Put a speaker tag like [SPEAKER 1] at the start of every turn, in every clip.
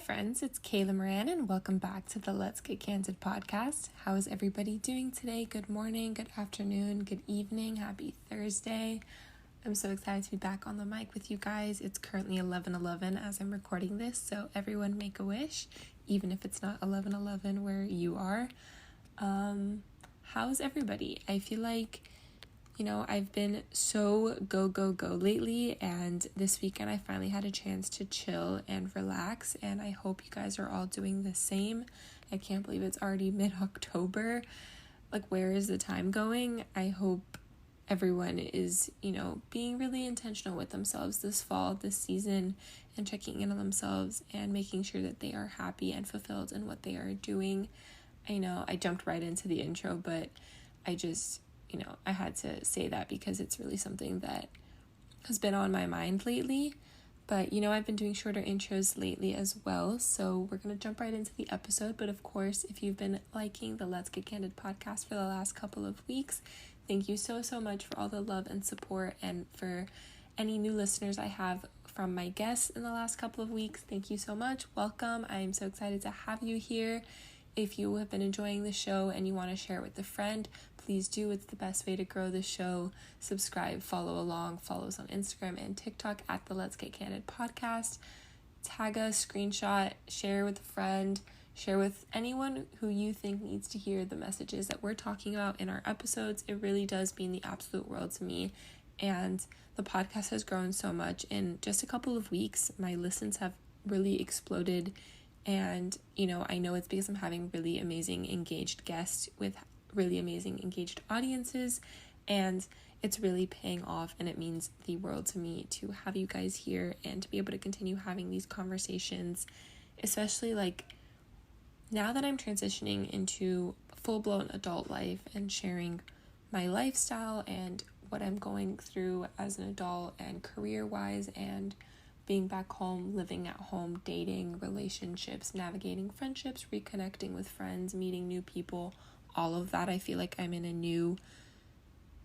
[SPEAKER 1] friends, it's Kayla Moran and welcome back to the Let's Get Candid podcast. How is everybody doing today? Good morning, good afternoon, good evening, happy Thursday. I'm so excited to be back on the mic with you guys. It's currently 11:11 as I'm recording this, so everyone make a wish, even if it's not 11:11 where you are. How's everybody? I feel like I've been so go lately, and this weekend I finally had a chance to chill and relax, and I hope you guys are all doing the same. I can't believe it's already mid-October. Like, where is the time going? I hope everyone is, being really intentional with themselves this fall, this season, and checking in on themselves and making sure that they are happy and fulfilled in what they are doing. I know I jumped right into the intro, but I just I had to say that because it's really something that has been on my mind lately. But, I've been doing shorter intros lately as well. So we're going to jump right into the episode. But of course, if you've been liking the Let's Get Candid podcast for the last couple of weeks, thank you so much for all the love and support. And for any new listeners I have from my guests in the last couple of weeks, thank you so much. Welcome. I am so excited to have you here. If you have been enjoying the show and you want to share it with a friend, please do. It's the best way to grow the show. Subscribe, follow along, follow us on Instagram and TikTok at the Let's Get Candid podcast. Tag us, screenshot, share with a friend, share with anyone who you think needs to hear the messages that we're talking about in our episodes. It really does mean the absolute world to me. And the podcast has grown so much. In just a couple of weeks, my listens have really exploded. And, I know it's because I'm having really amazing engaged guests with really amazing engaged audiences, and it's really paying off, and it means the world to me to have you guys here and to be able to continue having these conversations, especially now that I'm transitioning into full-blown adult life and sharing my lifestyle and what I'm going through as an adult and career-wise, and being back home, living at home, dating, relationships, navigating friendships, reconnecting with friends, meeting new people, all of that. I feel like I'm in a new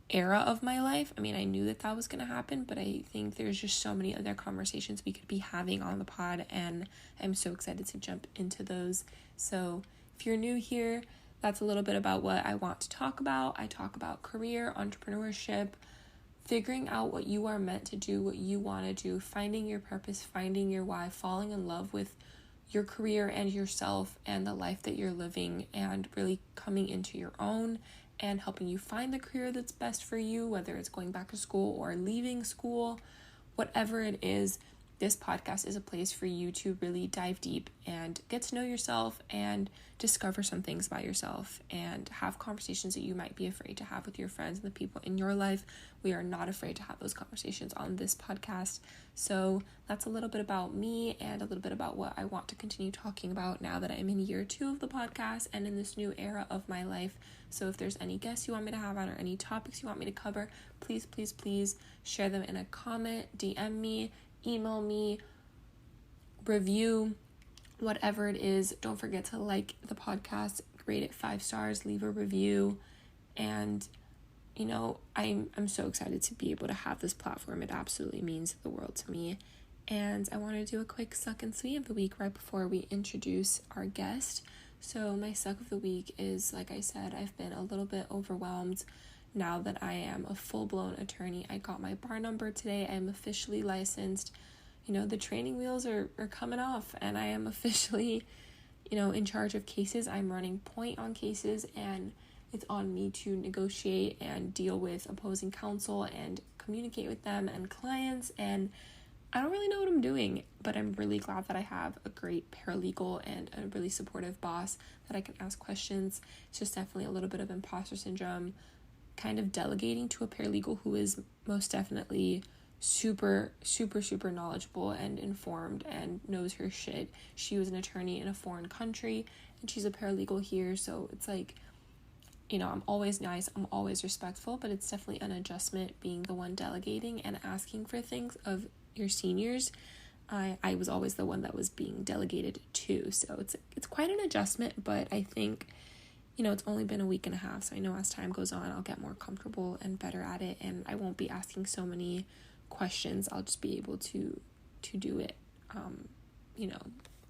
[SPEAKER 1] era of my life. I mean, I knew that was going to happen, but I think there's just so many other conversations we could be having on the pod, and I'm so excited to jump into those. So if you're new here, that's a little bit about what I want to talk about. I talk about career, entrepreneurship, figuring out what you are meant to do, what you want to do, finding your purpose, finding your why, falling in love with your career and yourself and the life that you're living, and really coming into your own and helping you find the career that's best for you, whether it's going back to school or leaving school, whatever it is. This podcast is a place for you to really dive deep and get to know yourself and discover some things about yourself and have conversations that you might be afraid to have with your friends and the people in your life. We are not afraid to have those conversations on this podcast. So that's a little bit about me and a little bit about what I want to continue talking about now that I'm in year 2 of the podcast and in this new era of my life. So if there's any guests you want me to have on or any topics you want me to cover, please share them in a comment, DM me, email me, review, whatever it is. Don't forget to like the podcast, rate it 5 stars, leave a review. And I'm so excited to be able to have this platform. It absolutely means the world to me. And I want to do a quick suck and sweet of the week right before we introduce our guest. So my suck of the week is, like I said, I've been a little bit overwhelmed now that I am a full-blown attorney. I got my bar number today. I am officially licensed. The training wheels are coming off, and I am officially, in charge of cases. I'm running point on cases, and it's on me to negotiate and deal with opposing counsel and communicate with them and clients. And I don't really know what I'm doing, but I'm really glad that I have a great paralegal and a really supportive boss that I can ask questions. It's just definitely a little bit of imposter syndrome, kind of delegating to a paralegal who is most definitely super knowledgeable and informed and knows her shit. She was an attorney in a foreign country and she's a paralegal here, so it's like, I'm always nice, I'm always respectful, but it's definitely an adjustment being the one delegating and asking for things of your seniors. I was always the one that was being delegated to, so it's quite an adjustment, but I think it's only been a week and a half, so I know as time goes on, I'll get more comfortable and better at it, and I won't be asking so many questions. I'll just be able to do it,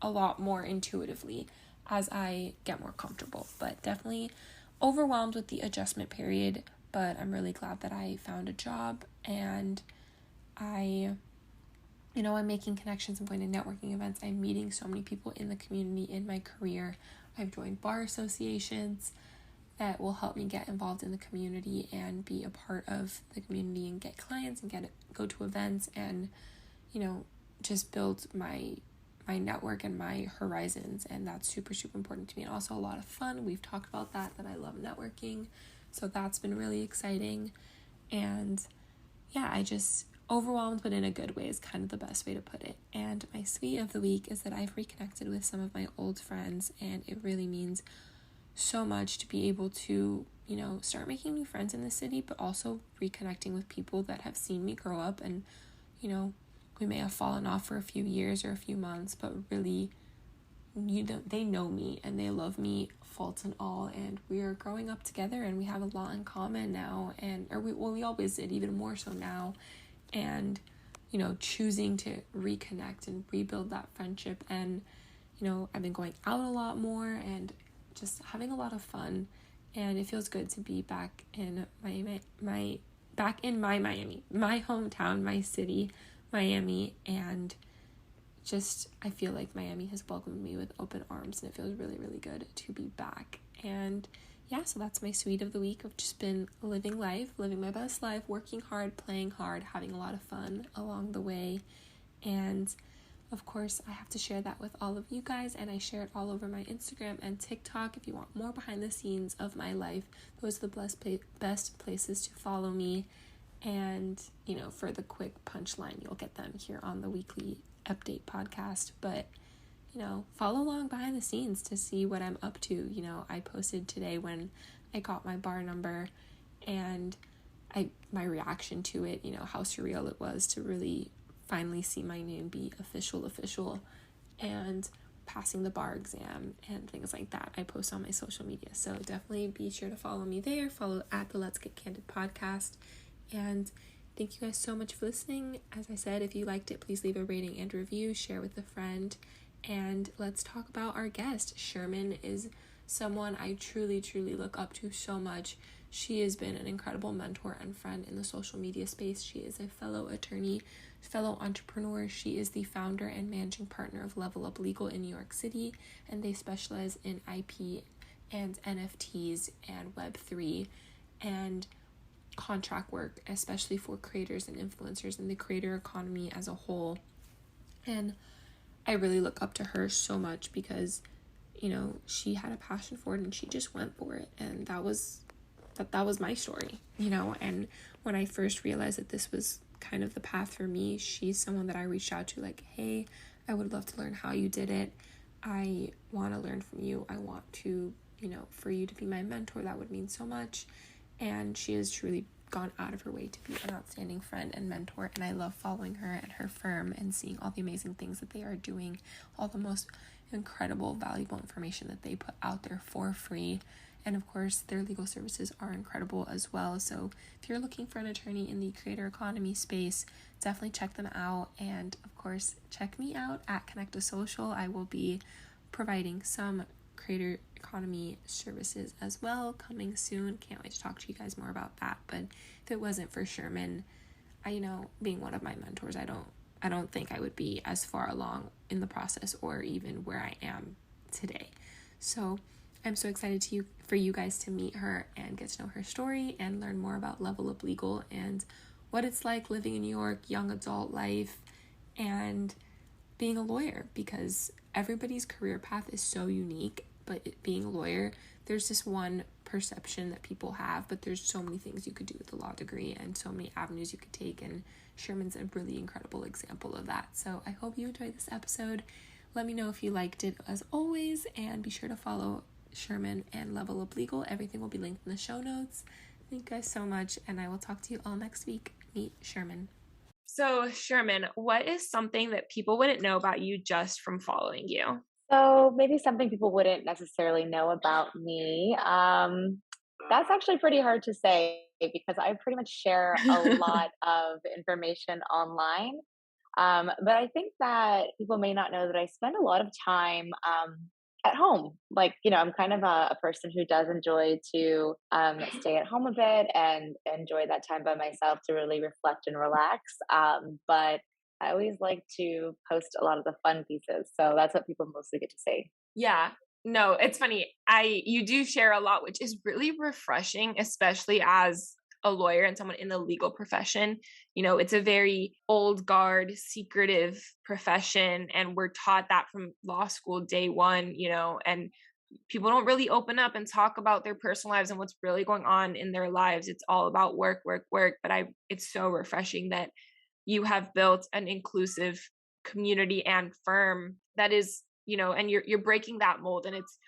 [SPEAKER 1] a lot more intuitively as I get more comfortable. But definitely overwhelmed with the adjustment period, but I'm really glad that I found a job, and I'm making connections. I'm going to networking events. I'm meeting so many people in the community in my career. I've joined bar associations that will help me get involved in the community and be a part of the community and get clients and go to events and, just build my network and my horizons. And that's super, super important to me, and also a lot of fun. We've talked about that I love networking. So that's been really exciting. And yeah, I just overwhelmed, but in a good way is kind of the best way to put it. And my sweet of the week is that I've reconnected with some of my old friends, and it really means so much to be able to, start making new friends in the city, but also reconnecting with people that have seen me grow up. And, we may have fallen off for a few years or a few months, but really, they know me and they love me, faults and all, and we are growing up together, and we have a lot in common now, we always did, even more so now. And choosing to reconnect and rebuild that friendship. And I've been going out a lot more and just having a lot of fun, and it feels good to be back in my Miami, my hometown, my city, Miami. And just, I feel like Miami has welcomed me with open arms, and it feels really, really good to be back. And yeah, so that's my sweet of the week. I've just been living my best life, working hard, playing hard, having a lot of fun along the way. And of course, I have to share that with all of you guys, and I share it all over my Instagram and TikTok. If you want more behind the scenes of my life, those are the best places to follow me. And, for the quick punchline, you'll get them here on the weekly update podcast. But, follow along behind the scenes to see what I'm up to. I posted today when I got my bar number, and my reaction to it, how surreal it was to really finally see my name be official, and passing the bar exam and things like that. I post on my social media, so definitely be sure to follow me there. Follow at the Let's Get Candid podcast. And thank you guys so much for listening. As I said, if you liked it, please leave a rating and review, share with a friend, and let's talk about our guest. Shermin is someone I truly, truly look up to so much. She has been an incredible mentor and friend in the social media space. She is a fellow attorney, fellow entrepreneur. She is the founder and managing partner of LVLUP Legal in New York City, and they specialize in IP and NFTs and Web3 and contract work, especially for creators and influencers in the creator economy as a whole. And I really look up to her so much because, she had a passion for it and she just went for it. And that was my story, and when I first realized that this was kind of the path for me, she's someone that I reached out to, like, hey, I would love to learn how you did it. I want to learn from you. I want to, for you to be my mentor. That would mean so much. And she has truly gone out of her way to be an outstanding friend and mentor, and I love following her and her firm and seeing all the amazing things that they are doing, all the most incredible, valuable information that they put out there for free. And of course, their legal services are incredible as well. So if you're looking for an attorney in the creator economy space, definitely check them out. And of course, check me out at Connect a Social. I will be providing some creator economy services as well coming soon. Can't wait to talk to you guys more about that. But if it wasn't for Shermin, being one of my mentors, I don't think I would be as far along in the process or even where I am today. So I'm so excited for you guys to meet her and get to know her story and learn more about LVLUP Legal and what it's like living in New York, young adult life, and being a lawyer, because everybody's career path is so unique. But being a lawyer, there's this one perception that people have, but there's so many things you could do with a law degree and so many avenues you could take, and Sherman's a really incredible example of that. So I hope you enjoyed this episode. Let me know if you liked it as always, and be sure to follow Shermin and LVLUP Legal. Everything will be linked in the show notes. Thank you guys so much, and I will talk to you all next week. Meet Shermin. So Shermin, what is something that people wouldn't know about you just from following you?
[SPEAKER 2] So maybe something people wouldn't necessarily know about me. That's actually pretty hard to say because I pretty much share a lot of information online. But I think that people may not know that I spend a lot of time at home. Like, I'm kind of a person who does enjoy to stay at home a bit and enjoy that time by myself to really reflect and relax. But I always like to post a lot of the fun pieces. So that's what people mostly get to see.
[SPEAKER 3] Yeah. No, it's funny. You do share a lot, which is really refreshing, especially as a lawyer and someone in the legal profession. It's a very old guard, secretive profession, and we're taught that from law school day one, and people don't really open up and talk about their personal lives and what's really going on in their lives. It's all about work, work, work. But it's so refreshing that you have built an inclusive community and firm that is, and you're breaking that mold. And it's,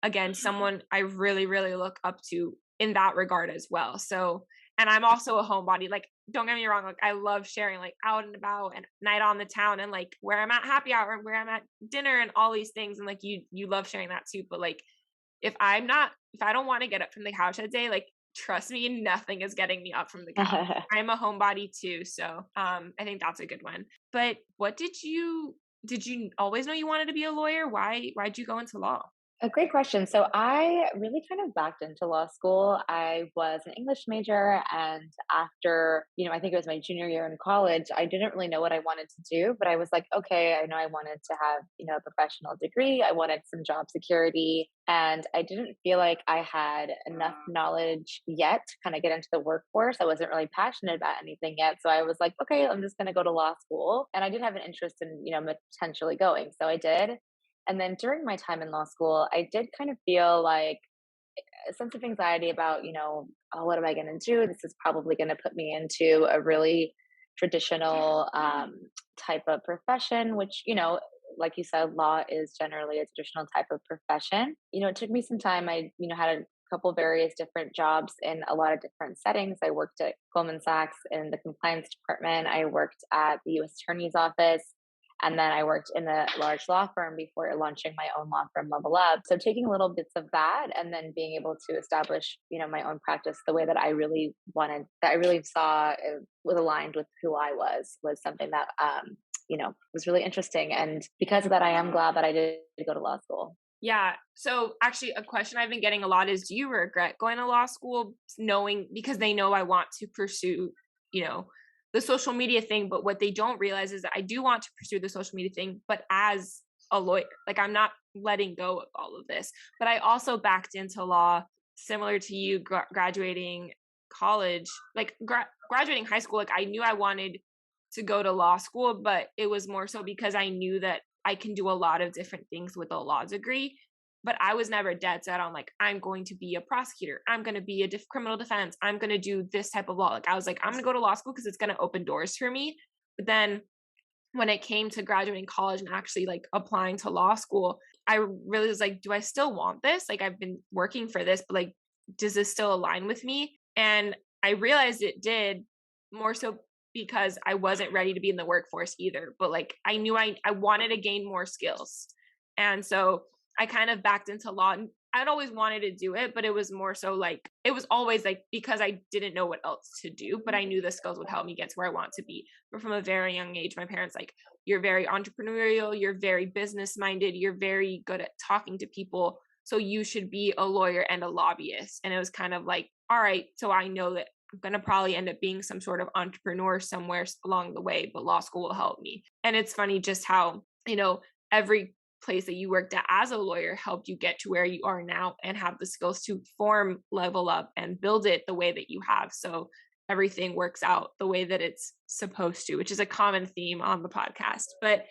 [SPEAKER 3] again, someone I really, really look up to in that regard as well. So, and I'm also a homebody. Like, don't get me wrong. Like, I love sharing, like, out and about and night on the town and like where I'm at happy hour and where I'm at dinner and all these things. And like, you love sharing that too. But like, if I don't want to get up from the couch that day, like, trust me, nothing is getting me up from the couch. I'm a homebody too. So, I think that's a good one. But did you always know you wanted to be a lawyer? Why'd you go into law?
[SPEAKER 2] A great question. So I really kind of backed into law school. I was an English major, and after, I think it was my junior year in college, I didn't really know what I wanted to do, but I was like, okay, I know I wanted to have, a professional degree. I wanted some job security, and I didn't feel like I had enough knowledge yet to kind of get into the workforce. I wasn't really passionate about anything yet. So I was like, okay, I'm just going to go to law school. And I did have an interest in, potentially going. So I did. And then during my time in law school, I did kind of feel like a sense of anxiety about, oh, what am I going to do? This is probably going to put me into a really traditional type of profession, which, like you said, law is generally a traditional type of profession. It took me some time. I, had a couple various different jobs in a lot of different settings. I worked at Goldman Sachs in the compliance department. I worked at the U.S. Attorney's Office. And then I worked in a large law firm before launching my own law firm, LVLUP. So taking little bits of that and then being able to establish, my own practice the way that I really wanted, that I really saw was aligned with who I was something that, was really interesting. And because of that, I am glad that I did go to law school.
[SPEAKER 3] Yeah. So actually a question I've been getting a lot is, do you regret going to law school knowing, because they know I want to pursue, you know, the social media thing, but what they don't realize is that I do want to pursue the social media thing, but as a lawyer, like, I'm not letting go of all of this. But I also backed into law similar to you graduating college, like graduating high school. Like, I knew I wanted to go to law school, but it was more so because I knew that I can do a lot of different things with a law degree. But I was never dead set on, like, I'm going to be a prosecutor. I'm going to be a criminal defense. I'm going to do this type of law. Like, I was like, I'm going to go to law school because it's going to open doors for me. But then when it came to graduating college and actually like applying to law school, I really was like, do I still want this? Like, I've been working for this, but like, does this still align with me? And I realized it did, more so because I wasn't ready to be in the workforce either. But like, I knew I wanted to gain more skills. And so I kind of backed into law, and I'd always wanted to do it, but it was more so like, it was always like, because I didn't know what else to do, but I knew the skills would help me get to where I want to be. But from a very young age, my parents like, you're very entrepreneurial, you're very business minded, you're very good at talking to people. So you should be a lawyer and a lobbyist. And it was kind of like, all right, so I know that I'm going to probably end up being some sort of entrepreneur somewhere along the way, but law school will help me. And it's funny just how, every place that you worked at as a lawyer helped you get to where you are now and have the skills to form LVLUP and build it the way that you have. So everything works out the way that it's supposed to, which is a common theme on the podcast. But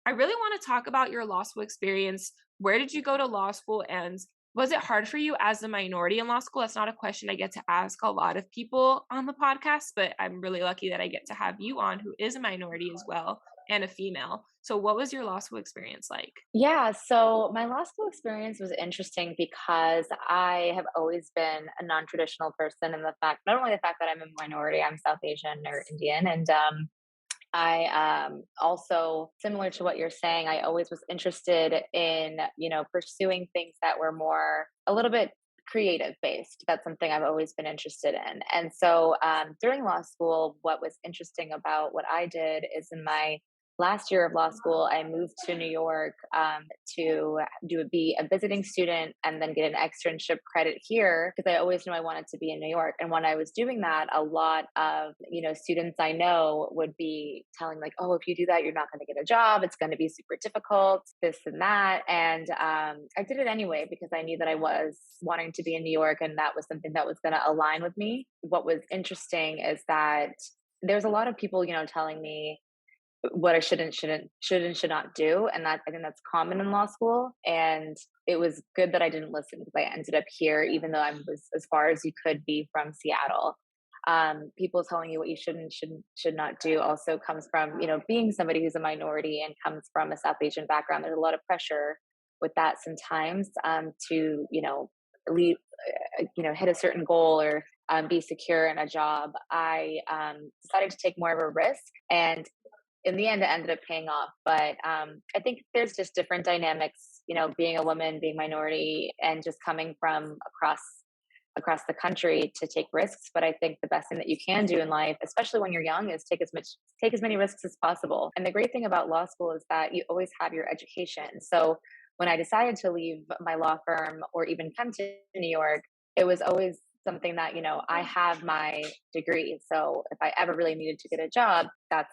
[SPEAKER 3] I really want to talk about your law school experience. Where did you go to law school, and was it hard for you as a minority in law school? That's not a question I get to ask a lot of people on the podcast, but I'm really lucky that I get to have you on, who is a minority as well and a female. So what was your law school experience like?
[SPEAKER 2] Yeah, so my law school experience was interesting because I have always been a non-traditional person in the fact, not only the fact that I'm a minority, I'm South Asian or Indian, and I also, similar to what you're saying, I always was interested in, pursuing things that were more a little bit creative based. That's something I've always been interested in. And so during law school, what was interesting about what I did is in my last year of law school, I moved to New York to be a visiting student and then get an externship credit here because I always knew I wanted to be in New York. And when I was doing that, a lot of students I know would be telling like, "Oh, if you do that, you're not going to get a job. It's going to be super difficult, this and that." And I did it anyway because I knew that I was wanting to be in New York, and that was something that was going to align with me. What was interesting is that there's a lot of people, telling me what I should not do. And that I think that's common in law school. And it was good that I didn't listen because I ended up here, even though I was as far as you could be from Seattle. People telling you what you should not do also comes from, being somebody who's a minority and comes from a South Asian background. There's a lot of pressure with that sometimes to, leave, hit a certain goal or be secure in a job. I decided to take more of a risk, and in the end, it ended up paying off. But I think there's just different dynamics, being a woman, being minority, and just coming from across the country to take risks. But I think the best thing that you can do in life, especially when you're young, is take as many risks as possible. And the great thing about law school is that you always have your education. So when I decided to leave my law firm or even come to New York, it was always something that, I have my degree. So if I ever really needed to get a job, that's,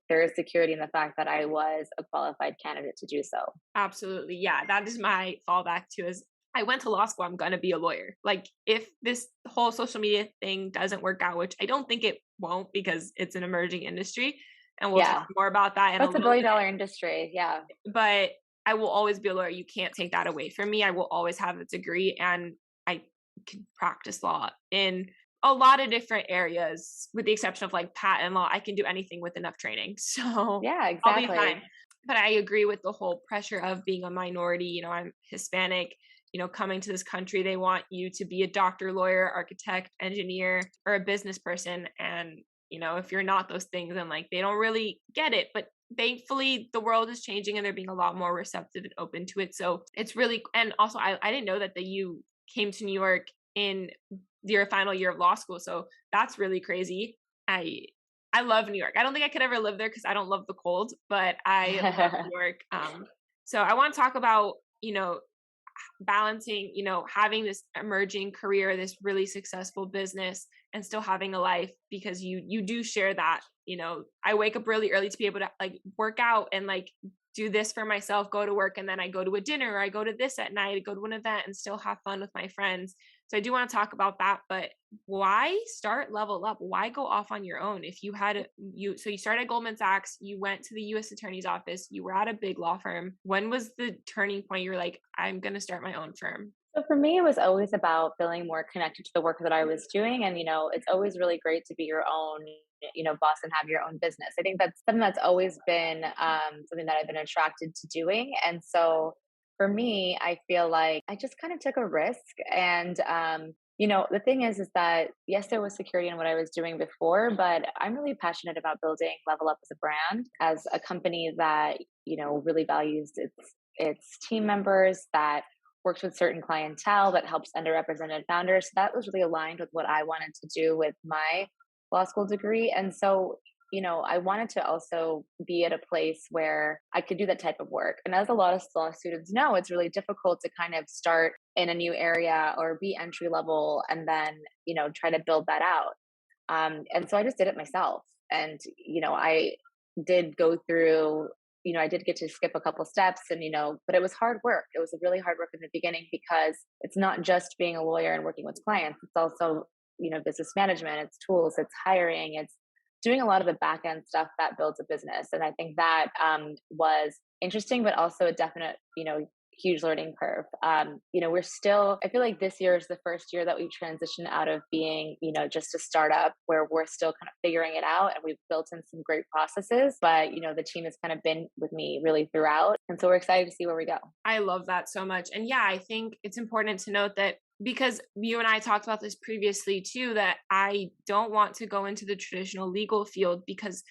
[SPEAKER 2] there is security in the fact that I was a qualified candidate to do so.
[SPEAKER 3] Absolutely. Yeah. That is my fallback too, is I went to law school. I'm going to be a lawyer. Like if this whole social media thing doesn't work out, which I don't think it won't because it's an emerging industry, and we'll talk more about that in
[SPEAKER 2] That's
[SPEAKER 3] a
[SPEAKER 2] $1 billion industry. Yeah.
[SPEAKER 3] But I will always be a lawyer. You can't take that away from me. I will always have a degree, and I can practice law in a lot of different areas, with the exception of like patent law. I can do anything with enough training. So
[SPEAKER 2] Yeah,
[SPEAKER 3] I'll be
[SPEAKER 2] exactly.
[SPEAKER 3] fine. But I agree with the whole pressure of being a minority. I'm Hispanic, coming to this country, they want you to be a doctor, lawyer, architect, engineer, or a business person. And, if you're not those things, then like they don't really get it. But thankfully the world is changing and they're being a lot more receptive and open to it. So it's really, and also I didn't know that you came to New York in your final year of law school. So that's really crazy. I love New York. I don't think I could ever live there because I don't love the cold, but I love New York. So I want to talk about, balancing, having this emerging career, this really successful business, and still having a life, because you do share that. I wake up really early to be able to like work out and like do this for myself, go to work, and then I go to a dinner, or I go to this at night, go to an event, and still have fun with my friends. So I do want to talk about that. But why start Level Up? Why go off on your own? If you had so you started at Goldman Sachs, you went to the U.S. Attorney's Office, you were at a big law firm. When was the turning point? You were like, I'm going to start my own firm.
[SPEAKER 2] So for me, it was always about feeling more connected to the work that I was doing. And, it's always really great to be your own, boss and have your own business. I think that's something that's always been something that I've been attracted to doing. And so for me, I feel like I just kind of took a risk. And, the thing is that, yes, there was security in what I was doing before, but I'm really passionate about building Level Up as a brand, as a company that, really values its team members, that works with certain clientele, that helps underrepresented founders. So that was really aligned with what I wanted to do with my law school degree. And so, I wanted to also be at a place where I could do that type of work. And as a lot of law students know, it's really difficult to kind of start in a new area or be entry level and then, try to build that out. And so I just did it myself. And, I did go through, I did get to skip a couple steps and, but it was hard work. It was a really hard work in the beginning because it's not just being a lawyer and working with clients. It's also, business management, it's tools, it's hiring, it's doing a lot of the back end stuff that builds a business. And I think that was interesting, but also a definite, huge learning curve. We're still, I feel like this year is the first year that we transition out of being, just a startup, where we're still kind of figuring it out, and we've built in some great processes, but, the team has kind of been with me really throughout. And so we're excited to see where we go.
[SPEAKER 3] I love that so much. And yeah, I think it's important to note that, because you and I talked about this previously too, that I don't want to go into the traditional legal field because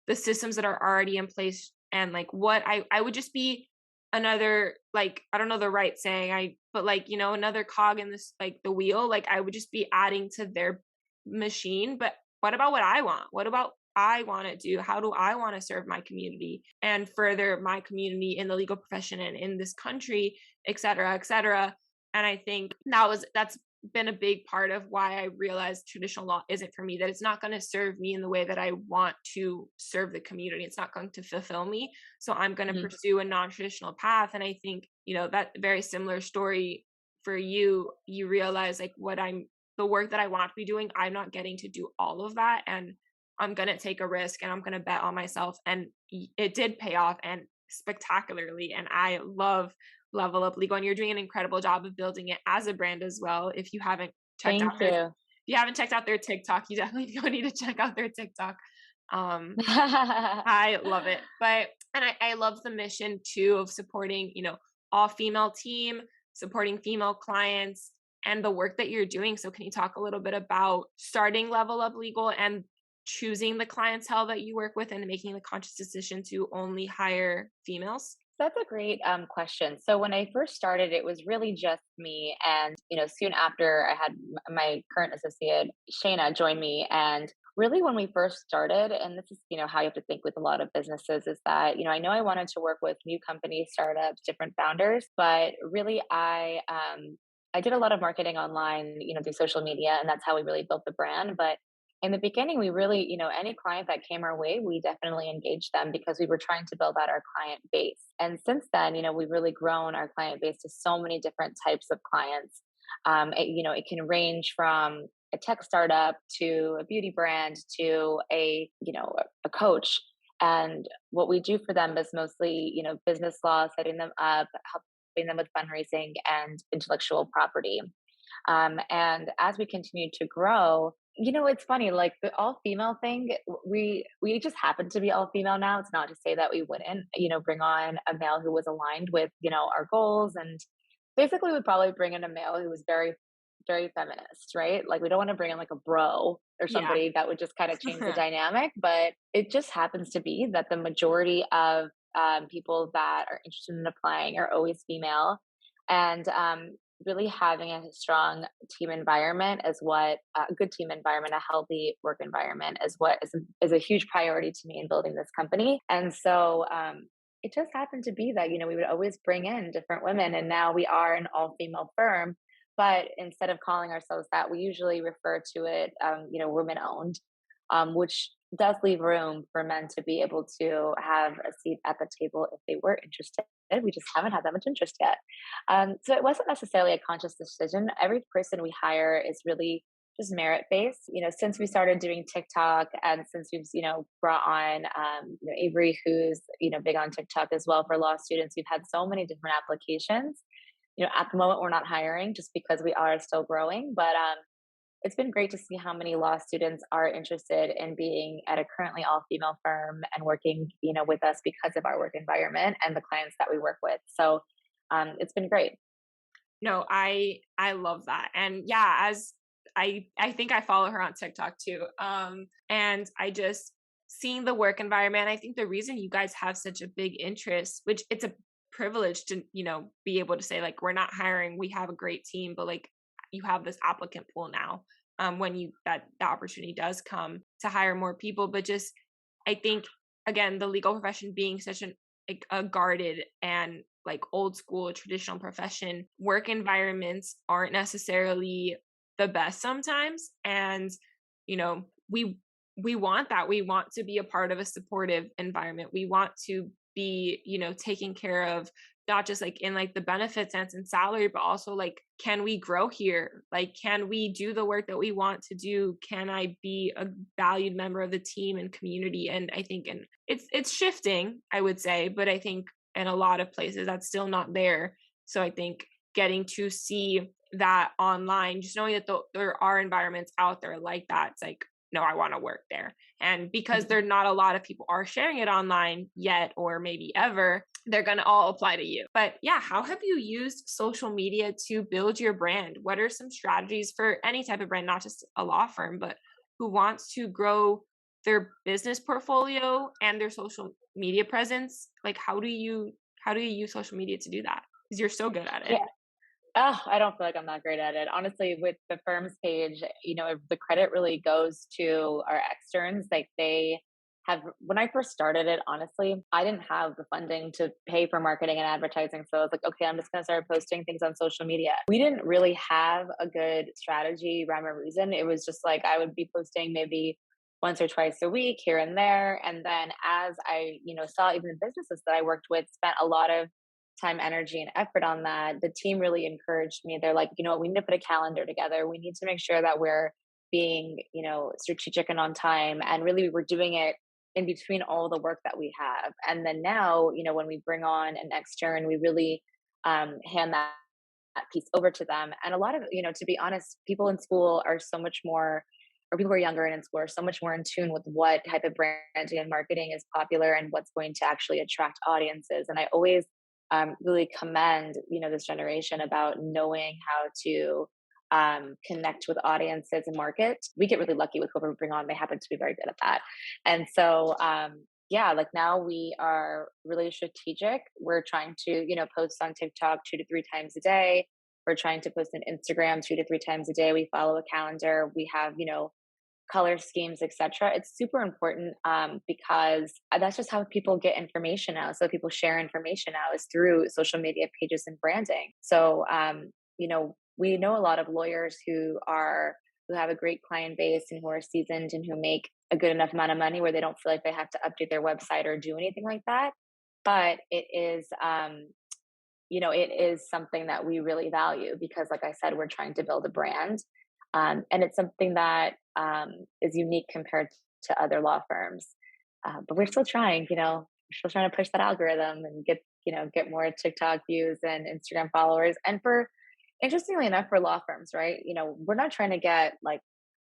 [SPEAKER 3] the systems that are already in place, and like what I would just be another, like, I don't know the right saying, but like, another cog in this, like the wheel, like I would just be adding to their machine. But what about what I want? What about I want to do? How do I want to serve my community and further my community in the legal profession and in this country, et cetera, et cetera. And I think that's been a big part of why I realized traditional law isn't for me, that it's not going to serve me in the way that I want to serve the community. It's not going to fulfill me. So I'm going to
[SPEAKER 2] Mhm.
[SPEAKER 3] pursue a non-traditional path. And I think, that very similar story for you, you realize like the work that I want to be doing, I'm not getting to do all of that. And I'm going to take a risk and I'm going to bet on myself. And it did pay off and spectacularly. And I love Level Up Legal, and you're doing an incredible job of building it as a brand as well. If you haven't checked out
[SPEAKER 2] Thank you.
[SPEAKER 3] their TikTok, you definitely don't need to check out their TikTok. I love it. And I love the mission too of supporting, all female team, supporting female clients and the work that you're doing. So can you talk a little bit about starting Level Up Legal and choosing the clientele that you work with and making the conscious decision to only hire females?
[SPEAKER 2] That's a great question. So when I first started, it was really just me, and soon after, I had my current associate Shayna join me. And really, when we first started, and this is how you have to think with a lot of businesses, is that I know I wanted to work with new companies, startups, different founders, but really I did a lot of marketing online, through social media, and that's how we really built the brand. But in the beginning, we really, any client that came our way, we definitely engaged them because we were trying to build out our client base. And since then, we've really grown our client base to so many different types of clients. It can range from a tech startup to a beauty brand to a coach. And what we do for them is mostly, business law, setting them up, helping them with fundraising and intellectual property. And as we continue to grow, it's funny, like the all female thing, we just happen to be all female now. It's not to say that we wouldn't, bring on a male who was aligned with, our goals. And basically we'd probably bring in a male who was very, very feminist, right? Like we don't want to bring in like a bro or
[SPEAKER 3] Yeah.
[SPEAKER 2] somebody that would just kind of change the dynamic. But it just happens to be that the majority of people that are interested in applying are always female. And really having a strong team environment is what a good team environment, a healthy work environment is what is a huge priority to me in building this company. And so it just happened to be that we would always bring in different women, and now we are an all female firm. But instead of calling ourselves that, we usually refer to it women owned, which does leave room for men to be able to have a seat at the table if they were interested. We just haven't had that much interest yet. So it wasn't necessarily a conscious decision. Every person we hire is really just merit based. Since we started doing TikTok, and since we've brought on Avery, who's big on TikTok as well for law students, we've had so many different applications. At the moment we're not hiring just because we are still growing, but it's been great to see how many law students are interested in being at a currently all female firm and working, with us because of our work environment and the clients that we work with. So it's been great.
[SPEAKER 3] No, I love that. And yeah, as I think I follow her on TikTok too. And I just seeing the work environment, I think the reason you guys have such a big interest, which it's a privilege to, be able to say like we're not hiring, we have a great team, but like you have this applicant pool now. When that the opportunity does come to hire more people, but just I think again the legal profession being such a guarded and like old school traditional profession, work environments aren't necessarily the best sometimes. And you know we want that, we want to be a part of a supportive environment, we want to be taken care of, not just like in like the benefit sense and salary, but also like can we grow here, like can we do the work that we want to do, can I be a valued member of the team and community. And I think and it's shifting, I would say, but I think in a lot of places that's still not there. So I think getting to see that online, just knowing that there are environments out there like that, it's like no, I want to work there. And because there not a lot of people are sharing it online yet, or maybe ever, they're going to all apply to you. But yeah, how have you used social media to build your brand? What are some strategies for any type of brand, not just a law firm, but who wants to grow their business portfolio and their social media presence? Like how do you use social media to do that? Because you're so good at it.
[SPEAKER 2] Yeah. Oh, I don't feel like I'm that great at it. Honestly, with the firm's page, if the credit really goes to our externs. Like they have, when I first started it, honestly, I didn't have the funding to pay for marketing and advertising. So I was like, okay, I'm just going to start posting things on social media. We didn't really have a good strategy, rhyme or reason. It was just like I would be posting maybe once or twice a week here and there. And then as I, saw even the businesses that I worked with spent a lot of time, energy, and effort on that, the team really encouraged me. They're like, we need to put a calendar together. We need to make sure that we're being, strategic and on time. And really, we're doing it in between all the work that we have. And then now, when we bring on an extern, we really hand that piece over to them. And a lot of, to be honest, people in school are so much more, or people who are younger and in school are so much more in tune with what type of branding and marketing is popular and what's going to actually attract audiences. And I always really commend this generation about knowing how to connect with audiences and market. We get really lucky with whoever we bring on; they happen to be very good at that. And so, yeah, like now we are really strategic. We're trying to post on TikTok 2 to 3 times a day. We're trying to post on Instagram 2 to 3 times a day. We follow a calendar. We have color schemes, etc. It's super important because that's just how people get information now. So people share information now is through social media pages and branding. So we know a lot of lawyers who have a great client base and who are seasoned and who make a good enough amount of money where they don't feel like they have to update their website or do anything like that. But it is it is something that we really value because, like I said, we're trying to build a brand. And it's something that is unique compared to other law firms. But we're still trying, we're still trying to push that algorithm and get more TikTok views and Instagram followers. And interestingly enough, for law firms, right? We're not trying to get like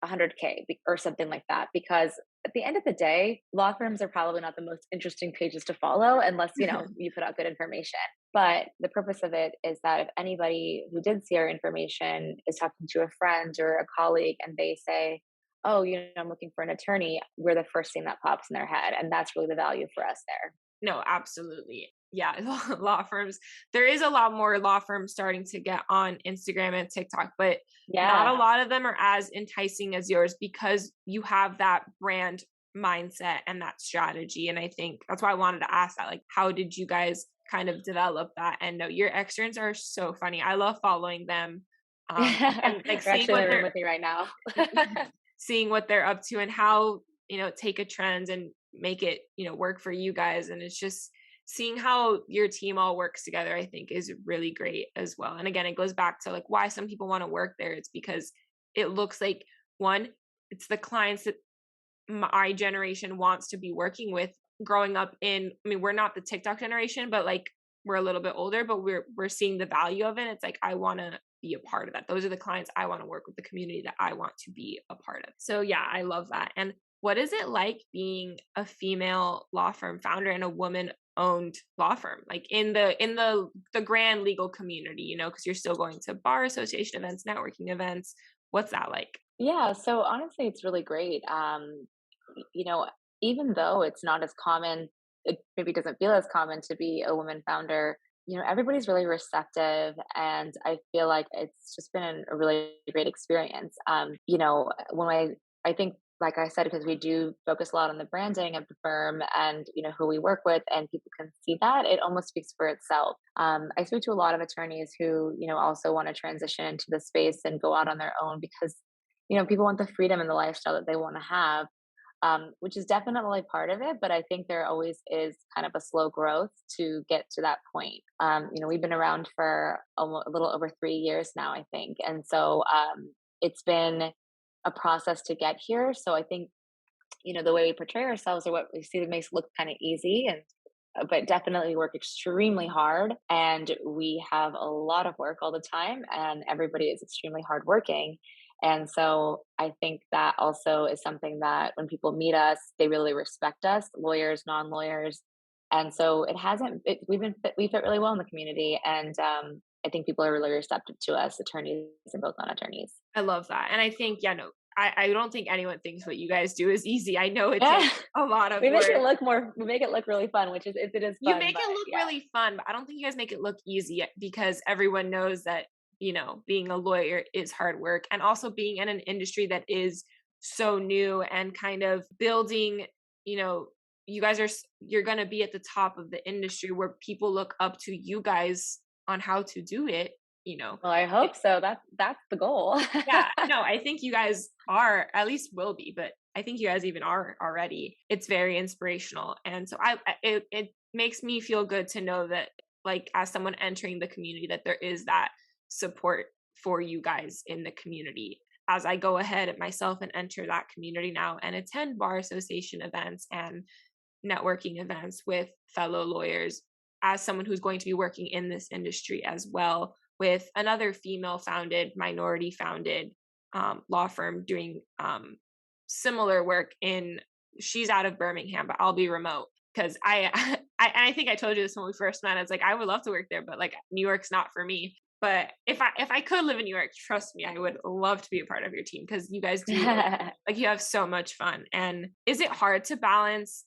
[SPEAKER 2] 100K or something like that because at the end of the day, law firms are probably not the most interesting pages to follow unless, you put out good information. But the purpose of it is that if anybody who did see our information is talking to a friend or a colleague and they say, oh, I'm looking for an attorney, we're the first thing that pops in their head. And that's really the value for us there.
[SPEAKER 3] No, absolutely. Yeah, law firms. There is a lot more law firms starting to get on Instagram and TikTok, but not a
[SPEAKER 2] Yeah.
[SPEAKER 3] lot of them are as enticing as yours because you have that brand mindset and that strategy. And I think that's why I wanted to ask that. Like, how did you guys kind of develop that? And no, your externs are so funny. I love following them. And like
[SPEAKER 2] We're
[SPEAKER 3] seeing
[SPEAKER 2] actually in
[SPEAKER 3] what
[SPEAKER 2] the room
[SPEAKER 3] they're
[SPEAKER 2] with me right now.
[SPEAKER 3] seeing what they're up to and how, take a trend and make it, work for you guys. And it's just seeing how your team all works together, I think is really great as well. And again, it goes back to like why some people want to work there. It's because it looks like one, it's the clients that my generation wants to be working with growing up in, I mean, we're not the TikTok generation, but like we're a little bit older, but we're seeing the value of it. It's like I want to be a part of that. Those are the clients I want to work with, the community that I want to be a part of. So yeah, I love that. And what is it like being a female law firm founder and a woman owned law firm, like in the grand legal community, because you're still going to bar association events, networking events. What's that like?
[SPEAKER 2] Yeah, so honestly, it's really great. You know, even though it's not as common, it maybe doesn't feel as common to be a woman founder. Everybody's really receptive, and I feel like it's just been a really great experience. When I think, like I said, because we do focus a lot on the branding of the firm and who we work with, and people can see that it almost speaks for itself. I speak to a lot of attorneys who also want to transition into the space and go out on their own because people want the freedom and the lifestyle that they want to have, which is definitely part of it. But I think there always is kind of a slow growth to get to that point. We've been around for a little over 3 years now, I think. And so it's been a process to get here. So I think, the way we portray ourselves or what we see that makes it look kind of easy and but definitely work extremely hard and we have a lot of work all the time and everybody is extremely hardworking. And so I think that also is something that when people meet us, they really respect us, lawyers, non-lawyers. And so we fit really well in the community. And I think people are really receptive to us, attorneys and both non-attorneys.
[SPEAKER 3] I love that. And I think, yeah, no, I don't think anyone thinks what you guys do is easy. I know it's
[SPEAKER 2] Yeah.
[SPEAKER 3] a lot of
[SPEAKER 2] We make
[SPEAKER 3] work.
[SPEAKER 2] we make it look really fun, which is, it is
[SPEAKER 3] You
[SPEAKER 2] fun,
[SPEAKER 3] make
[SPEAKER 2] but
[SPEAKER 3] it look
[SPEAKER 2] yeah.
[SPEAKER 3] really fun, but I don't think you guys make it look easy because everyone knows that being a lawyer is hard work, and also being in an industry that is so new and kind of building, you know, you're going to be at the top of the industry where people look up to you guys on how to do it.
[SPEAKER 2] Well, I hope so. That's the goal.
[SPEAKER 3] Yeah, no, I think you guys are, at least will be, but I think you guys even are already. It's very inspirational. And so it makes me feel good to know that, like, as someone entering the community, that there is that support for you guys in the community. As I go ahead myself and enter that community now and attend bar association events and networking events with fellow lawyers, as someone who's going to be working in this industry as well, with another female founded, minority founded law firm doing similar work she's out of Birmingham, but I'll be remote because I think I told you this when we first met. It's like, I would love to work there, but like, New York's not for me. But if I could live in New York, trust me, I would love to be a part of your team, because you guys do like, you have so much fun. And is it hard to balance,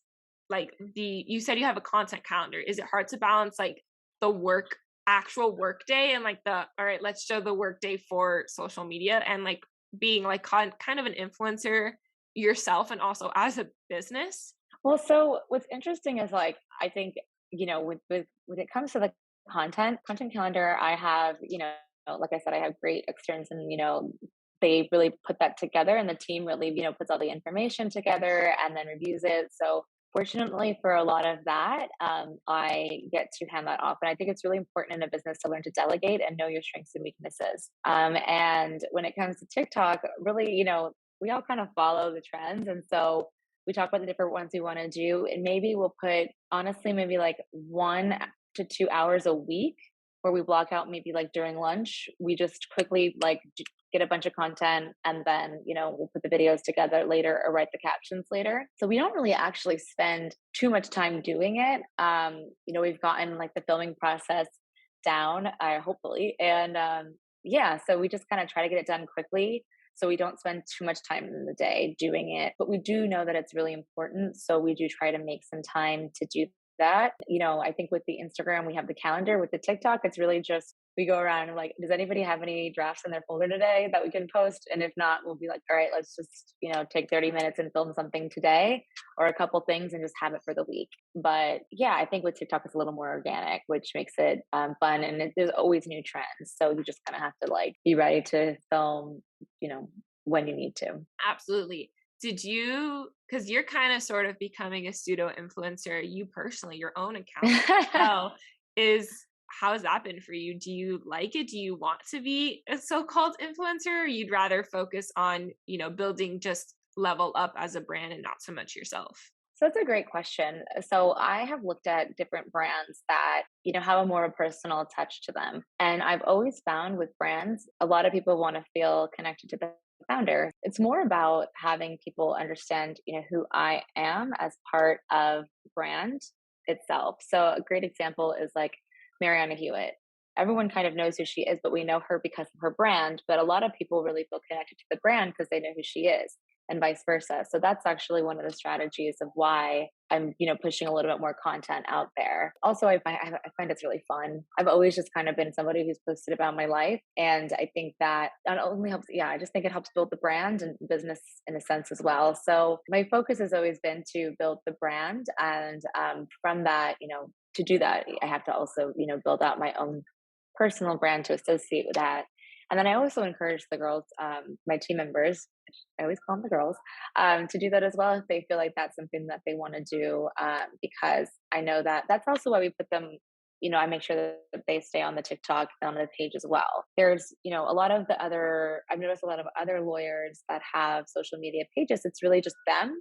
[SPEAKER 3] like, you said you have a content calendar. Is it hard to balance like the actual work day and like all right, let's show the work day for social media, and like being like kind of an influencer yourself and also as a business?
[SPEAKER 2] Well, so what's interesting is, like, I think, with when it comes to the content calendar, I have, like I said, I have great experience, and they really put that together, and the team really, puts all the information together and then reviews it. So fortunately for a lot of that, I get to hand that off. And I think it's really important in a business to learn to delegate and know your strengths and weaknesses. And when it comes to TikTok, really, we all kind of follow the trends. And so we talk about the different ones we want to do. And maybe we'll put, honestly, maybe like 1 to 2 hours a week where we block out, maybe like during lunch, we just quickly like get a bunch of content, and then we'll put the videos together later or write the captions later. So we don't really actually spend too much time doing it. We've gotten like the filming process down, hopefully, and yeah, so we just kind of try to get it done quickly, so we don't spend too much time in the day doing it. But we do know that it's really important, so we do try to make some time to do that. I think with the Instagram, we have the calendar. With the TikTok, it's really just, we go around and like, does anybody have any drafts in their folder today that we can post? And if not, we'll be like, all right, let's just, take 30 minutes and film something today, or a couple things, and just have it for the week. But yeah, I think with TikTok, it's a little more organic, which makes it fun. And there's always new trends. So you just kind of have to like be ready to film, when you need to.
[SPEAKER 3] Absolutely. Because you're kind of sort of becoming a pseudo influencer, you personally, your own account as well, how has that been for you? Do you like it? Do you want to be a so-called influencer, or you'd rather focus on, building just Level Up as a brand and not so much yourself?
[SPEAKER 2] So that's a great question. So I have looked at different brands that, have a more personal touch to them. And I've always found with brands, a lot of people want to feel connected to the founder. It's more about having people understand, who I am as part of brand itself. So a great example is like Mariana Hewitt. Everyone kind of knows who she is, but we know her because of her brand. But a lot of people really feel connected to the brand because they know who she is, and vice versa. So that's actually one of the strategies of why I'm, pushing a little bit more content out there. Also, I find it's really fun. I've always just kind of been somebody who's posted about my life. And I think that not only helps, I just think it helps build the brand and business in a sense as well. So my focus has always been to build the brand. And from that, to do that, I have to also, build out my own personal brand to associate with that. And then I also encourage the girls, my team members, I always call them the girls, to do that as well if they feel like that's something that they want to do, because I know that that's also why we put them, I make sure that they stay on the TikTok and on the page as well. There's, I've noticed a lot of other lawyers that have social media pages. It's really just them,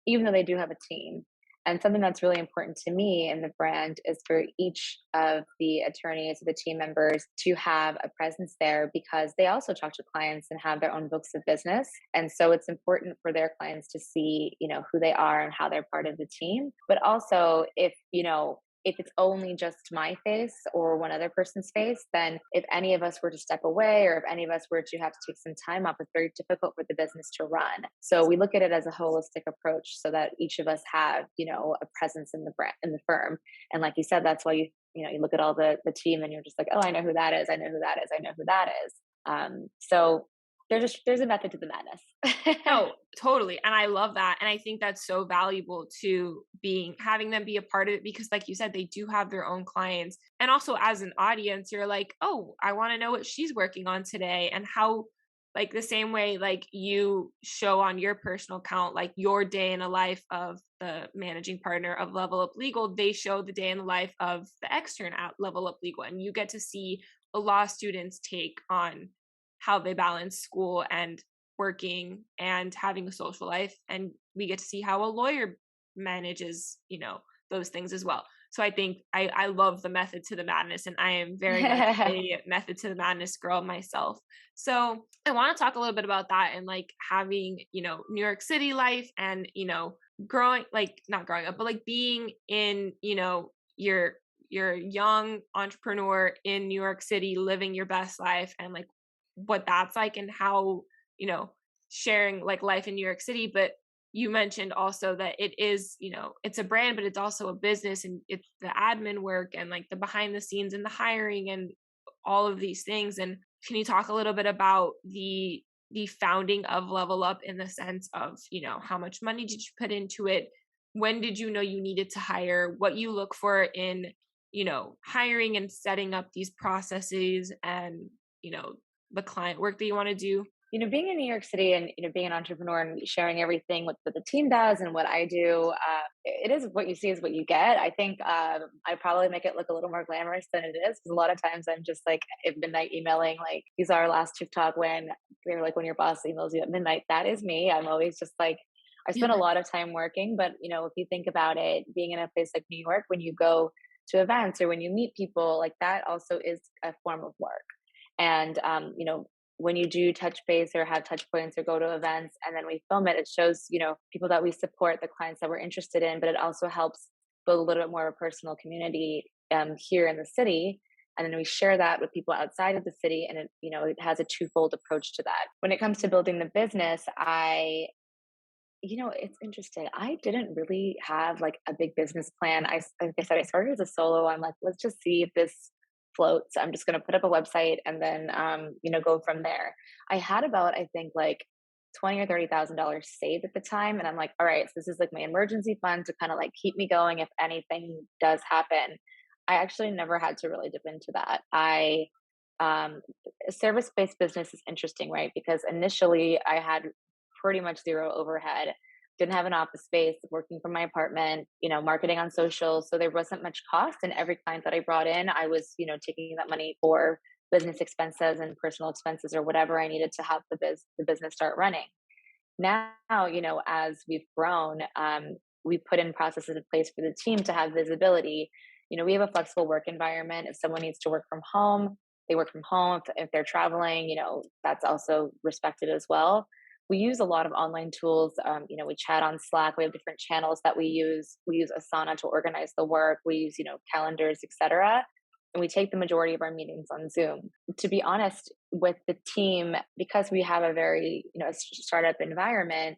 [SPEAKER 2] even though they do have a team. And something that's really important to me in the brand is for each of the attorneys or the team members to have a presence there, because they also talk to clients and have their own books of business. And so it's important for their clients to see, who they are and how they're part of the team. But also if it's only just my face or one other person's face, then if any of us were to step away, or if any of us were to have to take some time off, it's very difficult for the business to run. So we look at it as a holistic approach so that each of us have, a presence in the brand, in the firm. And like you said, that's why you you look at all the team and you're just like, oh, I know who that is. I know who that is. I know who that is. So there's a method to the madness.
[SPEAKER 3] No, totally. And I love that. And I think that's so valuable to having them be a part of it because, like you said, they do have their own clients. And also, as an audience, you're like, oh, I want to know what she's working on today and how, like, the same way, like, you show on your personal account, like, your day in the life of the managing partner of Level Up Legal, they show the day in the life of the extern at Level Up Legal. And you get to see a law student's take on how they balance school and working and having a social life, and we get to see how a lawyer manages those things as well. So I think I love the method to the madness, and I am very much a method to the madness girl myself. So I want to talk a little bit about that and like having New York City life and growing, like not growing up but like being in your young entrepreneur in New York City living your best life and like what that's like and how sharing like life in New York City. But you mentioned also that it is it's a brand, but it's also a business, and it's the admin work and like the behind the scenes and the hiring and all of these things. And can you talk a little bit about the founding of Level Up in the sense of how much money did you put into it, when did you know you needed to hire, what you look for in hiring and setting up these processes, and the client work that you want to do?
[SPEAKER 2] Being in New York City and being an entrepreneur and sharing everything what the team does and what I do, it is what you see is what you get. I think I probably make it look a little more glamorous than it is, because a lot of times I'm just like at midnight emailing, like, these are our last TikTok when they're like, when your boss emails you at midnight. That is me. I'm always just like, I spend a lot of time working, but if you think about it, being in a place like New York, when you go to events or when you meet people, like that also is a form of work. And when you do touch base or have touch points or go to events and then we film it, it shows, people that we support, the clients that we're interested in, but it also helps build a little bit more of a personal community here in the city. And then we share that with people outside of the city. And it has a twofold approach to that. When it comes to building the business, it's interesting. I didn't really have like a big business plan. Like I said, I started as a solo. I'm like, let's just see if this floats. I'm just going to put up a website and then, go from there. I had about, I think like $20,000 or $30,000 saved at the time. And I'm like, all right, so this is like my emergency fund to kind of like keep me going if anything does happen. I actually never had to really dip into that. A service-based business is interesting, right? Because initially I had pretty much zero overhead, didn't have an office space, working from my apartment, marketing on social. So there wasn't much cost. And every client that I brought in, I was, taking that money for business expenses and personal expenses or whatever I needed to have the business start running. Now, as we've grown, we put in processes in place for the team to have visibility. We have a flexible work environment. If someone needs to work from home, they work from home. If they're traveling, that's also respected as well. We use a lot of online tools. We chat on Slack. We have different channels that we use. We use Asana to organize the work. We use, calendars, etc. And we take the majority of our meetings on Zoom. To be honest, with the team, because we have a very, startup environment,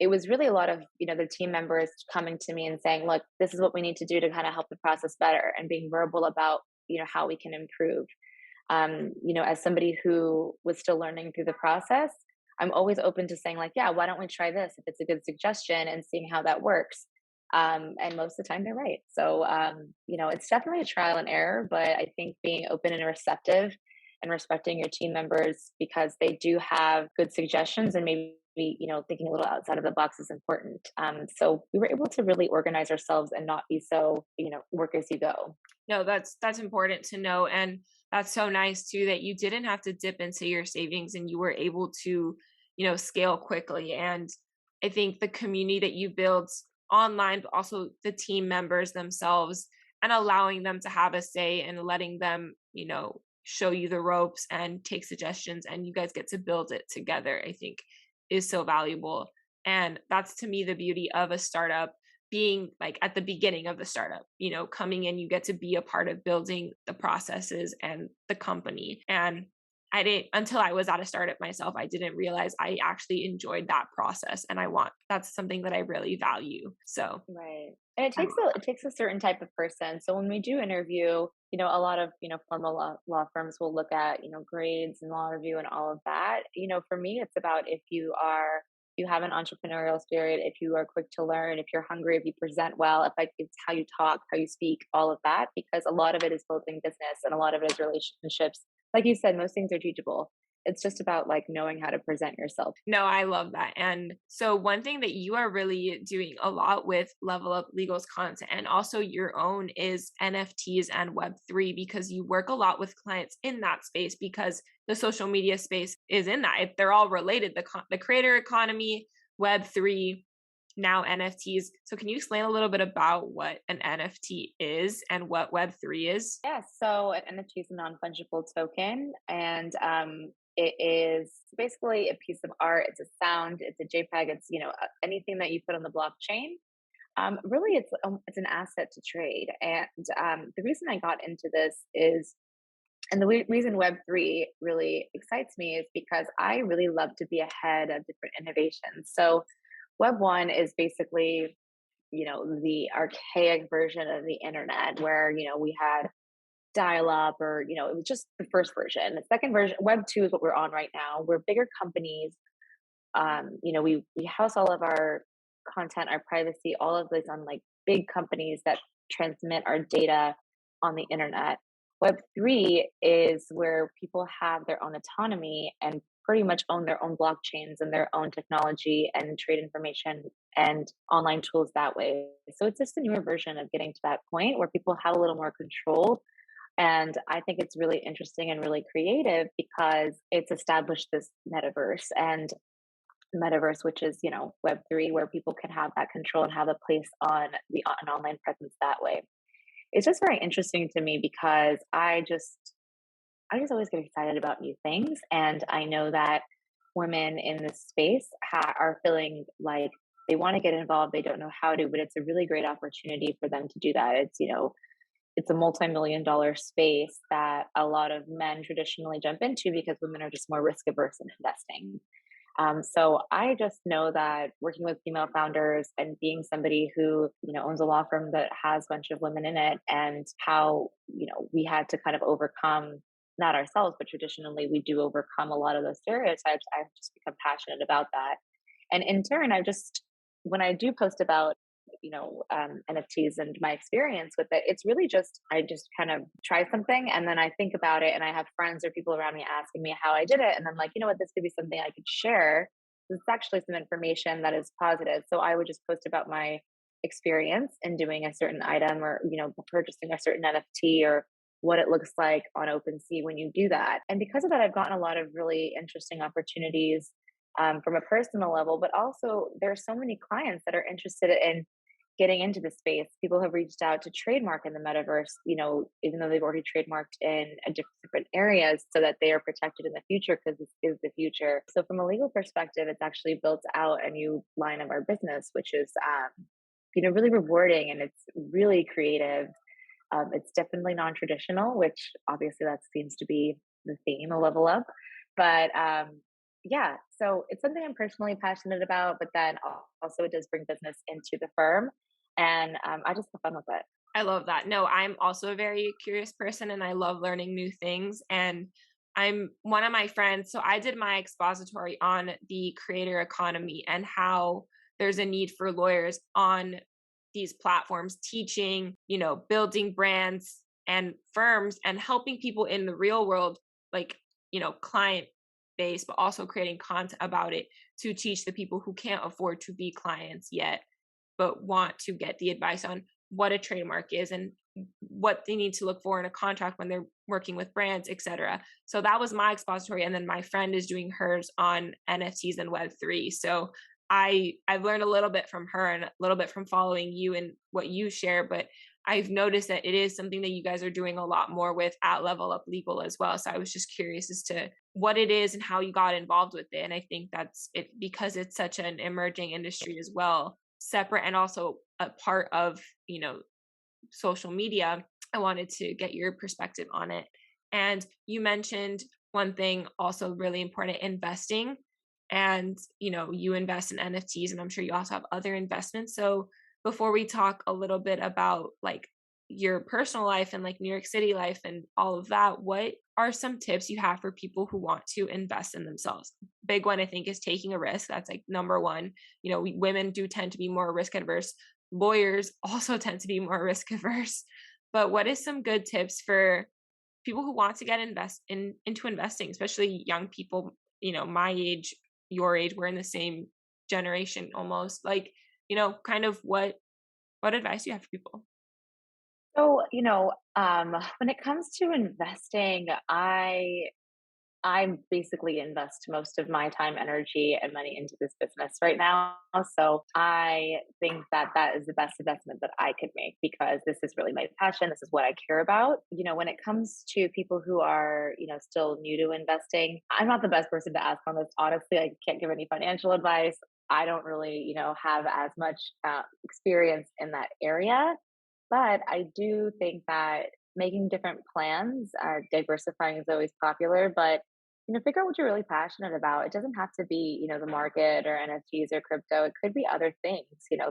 [SPEAKER 2] it was really a lot of, the team members coming to me and saying, look, this is what we need to do to kind of help the process better, and being verbal about, how we can improve. As somebody who was still learning through the process, I'm always open to saying like, yeah, why don't we try this if it's a good suggestion, and seeing how that works. And most of the time they're right. So, it's definitely a trial and error, but I think being open and receptive and respecting your team members because they do have good suggestions and maybe, thinking a little outside of the box is important. So we were able to really organize ourselves and not be so, work as you go.
[SPEAKER 3] No, that's important to know. And that's so nice too, that you didn't have to dip into your savings and you were able to, scale quickly. And I think the community that you built online, but also the team members themselves, and allowing them to have a say and letting them, show you the ropes and take suggestions, and you guys get to build it together, I think is so valuable. And that's to me the beauty of a startup, being like at the beginning of the startup, coming in, you get to be a part of building the processes and the company. And I didn't, until I was at a startup myself, I didn't realize I actually enjoyed that process. And that's something that I really value. So
[SPEAKER 2] Right. And
[SPEAKER 3] I love
[SPEAKER 2] it takes a certain type of person. So when we do interview, a lot of, formal law firms will look at, grades and law review and all of that. For me, it's about if you have an entrepreneurial spirit, if you are quick to learn, if you're hungry, if you present well, if like it's how you talk, how you speak, all of that, because a lot of it is building business and a lot of it is relationships. Like you said, most things are teachable. It's just about like knowing how to present yourself.
[SPEAKER 3] No, I love that. And so one thing that you are really doing a lot with Level Up Legal's content and also your own is NFTs and Web3 because you work a lot with clients in that space because the social media space is in that. If they're all related, the creator economy, Web3, now NFTs. So can you explain a little bit about what an NFT is and what Web3 is?
[SPEAKER 2] Yeah, so an NFT is a non-fungible token, and it is basically a piece of art. It's a sound. It's a JPEG. It's anything that you put on the blockchain. Really, it's an asset to trade. And the reason I got into this is, and the reason Web3 really excites me is because I really love to be ahead of different innovations. So Web 1 is basically the archaic version of the internet where we had dial up or it was just the first version. The second version, Web 2, is what we're on right now. We're bigger companies. We house all of our content, our privacy, all of this on like big companies that transmit our data on the internet. Web 3 is where people have their own autonomy and pretty much own their own blockchains and their own technology and trade information and online tools that way. So it's just a newer version of getting to that point where people have a little more control. And I think it's really interesting and really creative because it's established this metaverse and metaverse, which is, Web 3, where people can have that control and have a place on an online presence that way. It's just very interesting to me because I just always get excited about new things. And I know that women in this space are feeling like they want to get involved. They don't know how to, but it's a really great opportunity for them to do that. It's a multi-million-dollar space that a lot of men traditionally jump into because women are just more risk averse in investing. So I just know that working with female founders and being somebody who, owns a law firm that has a bunch of women in it and how, we had to kind of overcome, not ourselves, but traditionally we do overcome a lot of those stereotypes. I've just become passionate about that. And in turn, when I do post about, NFTs and my experience with it, it's really I just kind of try something and then I think about it and I have friends or people around me asking me how I did it. And I'm like, this could be something I could share. It's actually some information that is positive. So I would just post about my experience in doing a certain item or, purchasing a certain NFT or what it looks like on OpenSea when you do that. And because of that, I've gotten a lot of really interesting opportunities from a personal level, but also there are so many clients that are interested in getting into the space. People have reached out to trademark in the metaverse, even though they've already trademarked in different areas so that they are protected in the future because this is the future. So from a legal perspective, it's actually built out a new line of our business, which is, really rewarding and it's really creative. It's definitely non-traditional, which obviously that seems to be the theme of Level Up. But yeah, so it's something I'm personally passionate about, but then also it does bring business into the firm. And I just have fun with it.
[SPEAKER 3] I love that. No, I'm also a very curious person and I love learning new things. And I'm one of my friends. So I did my expository on the creator economy and how there's a need for lawyers on these platforms teaching, building brands and firms and helping people in the real world, like, client base, but also creating content about it to teach the people who can't afford to be clients yet, but want to get the advice on what a trademark is and what they need to look for in a contract when they're working with brands, etc. So that was my expository. And then my friend is doing hers on NFTs and Web3. So I've learned a little bit from her and a little bit from following you and what you share, but I've noticed that it is something that you guys are doing a lot more with at Level Up Legal as well. So I was just curious as to what it is and how you got involved with it. And I think that's it because it's such an emerging industry as well, separate and also a part of, social media. I wanted to get your perspective on it. And you mentioned one thing also really important, investing. And, you invest in NFTs, and I'm sure you also have other investments. So before we talk a little bit about like your personal life and like New York City life and all of that, what are some tips you have for people who want to invest in themselves? Big one, I think, is taking a risk. That's like number one. Women do tend to be more risk adverse. Lawyers also tend to be more risk averse. But what is some good tips for people who want to get into investing, especially young people, my age, your age, we're in the same generation almost. Like, kind of what advice do you have for people?
[SPEAKER 2] So, when it comes to investing, I basically invest most of my time, energy, and money into this business right now. So I think that that is the best investment that I could make because this is really my passion. This is what I care about. When it comes to people who are, still new to investing, I'm not the best person to ask on this. Honestly, I can't give any financial advice. I don't really, have as much experience in that area. But I do think that making different plans, diversifying is always popular, but figure out what you're really passionate about. It doesn't have to be, the market or NFTs or crypto. It could be other things,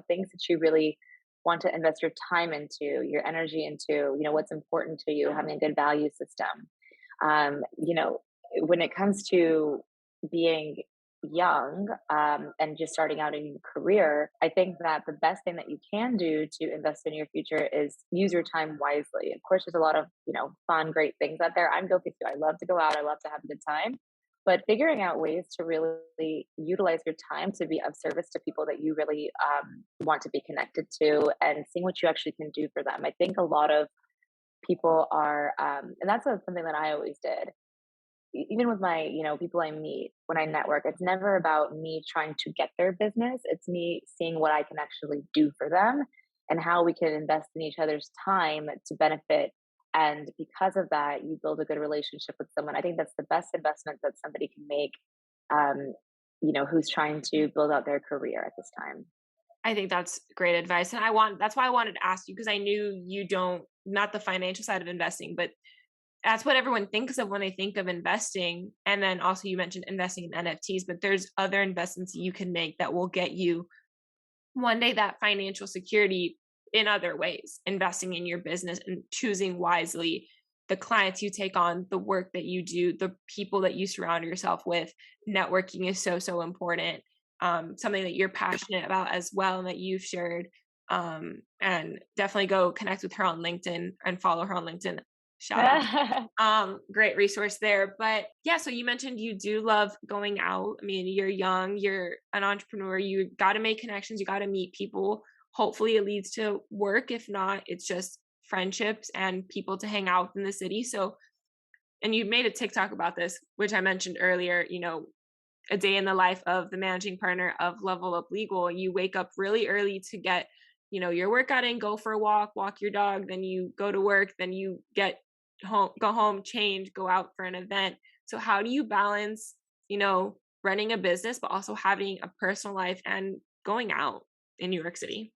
[SPEAKER 2] things that you really want to invest your time into, your energy into, what's important to you, having a good value system. When it comes to being young and just starting out in your career, I think that the best thing that you can do to invest in your future is use your time wisely. Of course, there's a lot of fun, great things out there. I'm guilty too. I love to go out. I love to have a good time. But figuring out ways to really utilize your time to be of service to people that you really want to be connected to, and seeing what you actually can do for them. I think a lot of people are, and that's something that I always did even with my, people I meet when I network, it's never about me trying to get their business. It's me seeing what I can actually do for them and how we can invest in each other's time to benefit. And because of that, you build a good relationship with someone. I think that's the best investment that somebody can make, um, who's trying to build out their career at this time.
[SPEAKER 3] I think that's great advice. And that's why I wanted to ask you, because I knew you don't, not the financial side of investing, but that's what everyone thinks of when they think of investing. And then also you mentioned investing in NFTs, but there's other investments you can make that will get you one day that financial security in other ways, investing in your business and choosing wisely the clients you take on, the work that you do, the people that you surround yourself with. Networking is so, so important. Something that you're passionate about as well and that you've shared. And definitely go connect with her on LinkedIn and follow her on LinkedIn. Shout out. Great resource there. But yeah, so you mentioned you do love going out. I mean, you're young, you're an entrepreneur, you got to make connections, you got to meet people. Hopefully it leads to work. If not, it's just friendships and people to hang out in the city. So, and you made a TikTok about this, which I mentioned earlier, a day in the life of the managing partner of Level Up Legal. You wake up really early to get, your workout in, go for a walk your dog, then you go to work, then you go home, change, go out for an event. So how do you balance, running a business, but also having a personal life and going out in New York City?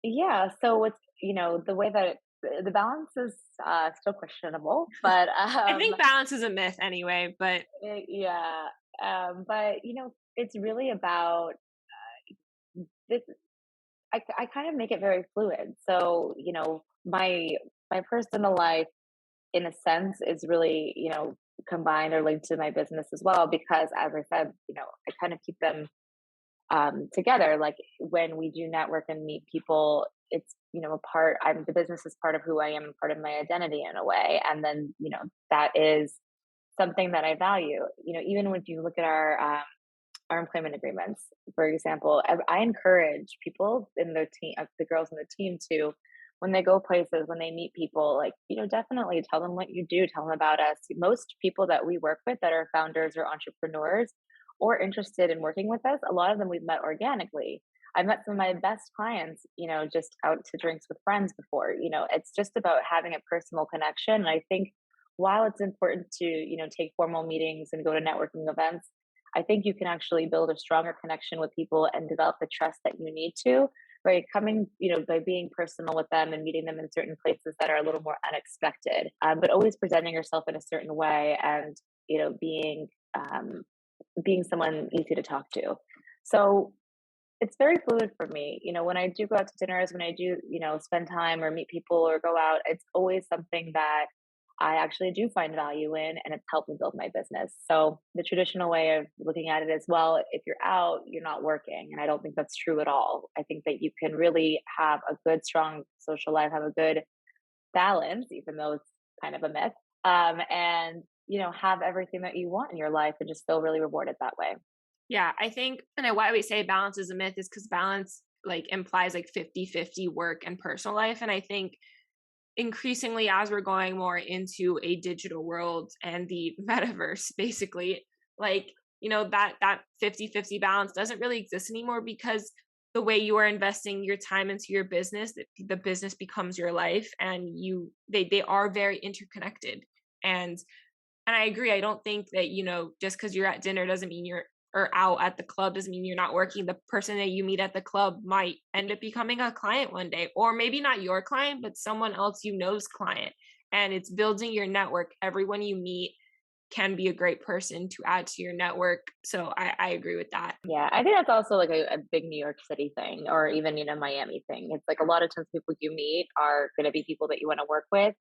[SPEAKER 2] Yeah, so it's the way that the balance is still questionable, but
[SPEAKER 3] I think balance is a myth anyway, but
[SPEAKER 2] yeah, but it's really about this. I kind of make it very fluid. So my personal life, in a sense, is really combined or linked to my business as well because, as I said, I kind of keep them together. Like when we do network and meet people, it's a part. The business is part of who I am and part of my identity in a way, and then that is something that I value. Even when you look at our employment agreements, for example, I encourage people in the team, the girls in the team, to when they go places, when they meet people, like definitely tell them what you do, tell them about us. Most people that we work with that are founders or entrepreneurs or interested in working with us, a lot of them we've met organically. I've met some of my best clients, just out to drinks with friends before. It's just about having a personal connection. And I think while it's important to, take formal meetings and go to networking events, I think you can actually build a stronger connection with people and develop the trust that you need to by coming, by being personal with them and meeting them in certain places that are a little more unexpected, but always presenting yourself in a certain way. And being being someone easy to talk to. So it's very fluid for me. When I do go out to dinners, when I do, spend time or meet people or go out, it's always something that I actually do find value in, and it's helped me build my business. So the traditional way of looking at it is, well, if you're out, you're not working. And I don't think that's true at all. I think that you can really have a good, strong social life, have a good balance, even though it's kind of a myth, and, have everything that you want in your life and just feel really rewarded that way.
[SPEAKER 3] Yeah, I think, and why we say balance is a myth is because balance like implies like 50-50 work and personal life. And I think increasingly as we're going more into a digital world and the metaverse, basically, like, that 50-50 balance doesn't really exist anymore because the way you are investing your time into your business, the business becomes your life, and they are very interconnected. And I agree. I don't think that, just because you're at dinner doesn't mean you're or out at the club doesn't mean you're not working. The person that you meet at the club might end up becoming a client one day, or maybe not your client, but someone else you know's client. And it's building your network. Everyone you meet can be a great person to add to your network. So I agree with that.
[SPEAKER 2] Yeah, I think that's also like a big New York City thing, or even, Miami thing. It's like a lot of times people you meet are going to be people that you want to work with.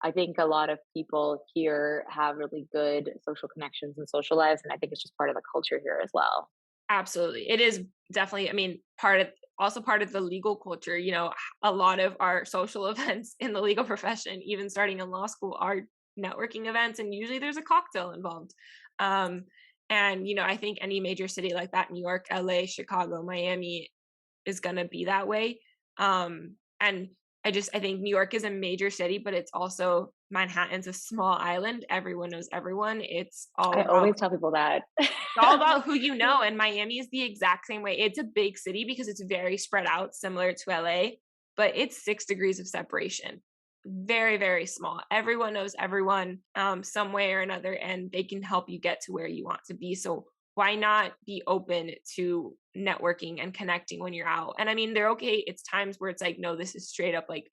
[SPEAKER 2] I think a lot of people here have really good social connections and social lives, and I think it's just part of the culture here as well.
[SPEAKER 3] Absolutely. It is definitely, part of the legal culture, a lot of our social events in the legal profession, even starting in law school, are networking events, and usually there's a cocktail involved. Um, and, I think any major city like that, New York, LA, Chicago, Miami, is going to be that way. And I think New York is a major city, but it's also Manhattan's a small island. Everyone knows everyone.
[SPEAKER 2] I always tell people that.
[SPEAKER 3] It's all about who you know, and Miami is the exact same way. It's a big city because it's very spread out, similar to LA, but it's 6 degrees of separation. Very, very small. Everyone knows everyone, some way or another, and they can help you get to where you want to be. So why not be open to networking and connecting when you're out? And I mean, they're okay. It's times where it's like, no, this is straight up like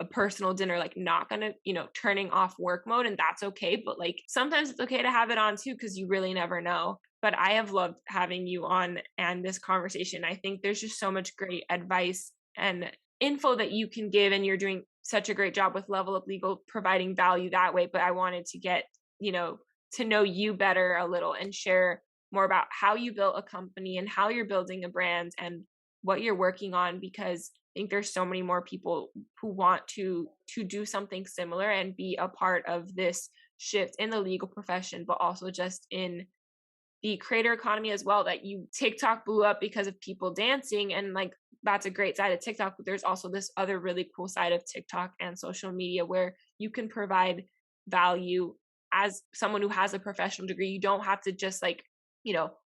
[SPEAKER 3] a personal dinner, like not gonna, turning off work mode, and that's okay. But like sometimes it's okay to have it on too, because you really never know. But I have loved having you on and this conversation. I think there's just so much great advice and info that you can give, and you're doing such a great job with Level Up Legal providing value that way. But I wanted to get, to know you better a little and share more about how you built a company and how you're building a brand and what you're working on, because I think there's so many more people who want to do something similar and be a part of this shift in the legal profession, but also just in the creator economy as well. That TikTok blew up because of people dancing, and like that's a great side of TikTok, but there's also this other really cool side of TikTok and social media where you can provide value as someone who has a professional degree. You don't have to just like,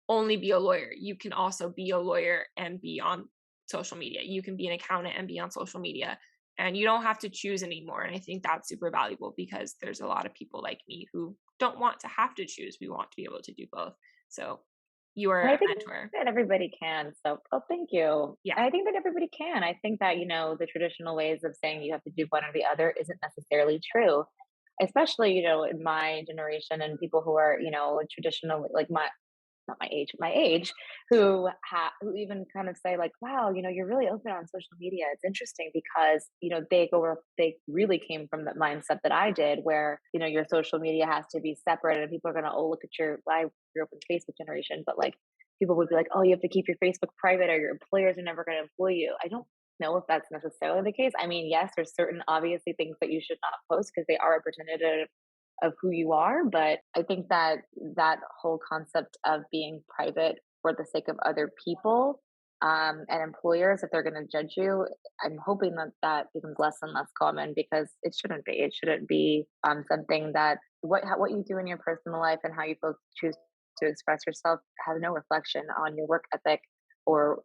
[SPEAKER 3] only be a lawyer. You can also be a lawyer and be on social media. You can be an accountant and be on social media, and you don't have to choose anymore. And I think that's super valuable because there's a lot of people like me who don't want to have to choose. We want to be able to do both. So you are
[SPEAKER 2] And I
[SPEAKER 3] a
[SPEAKER 2] think
[SPEAKER 3] mentor.
[SPEAKER 2] that everybody can. So, oh, thank you.
[SPEAKER 3] Yeah.
[SPEAKER 2] And I think that everybody can. I think that, the traditional ways of saying you have to do one or the other isn't necessarily true, especially, in my generation and people who are, traditional, like not my age, who even kind of say like, wow, you're really open on social media. It's interesting because, they really came from the mindset that I did, where, your social media has to be separate, and people are going to, oh, look at I grew up in the Facebook generation, but like people would be like, oh, you have to keep your Facebook private or your employers are never going to employ you. I don't know if that's necessarily the case. I mean, yes, there's certain obviously things that you should not post because they are representative of who you are. But I think that that whole concept of being private for the sake of other people, and employers, if they're going to judge you, I'm hoping that that becomes less and less common, because it shouldn't be. It shouldn't be something that what you do in your personal life and how you both choose to express yourself has no reflection on your work ethic, or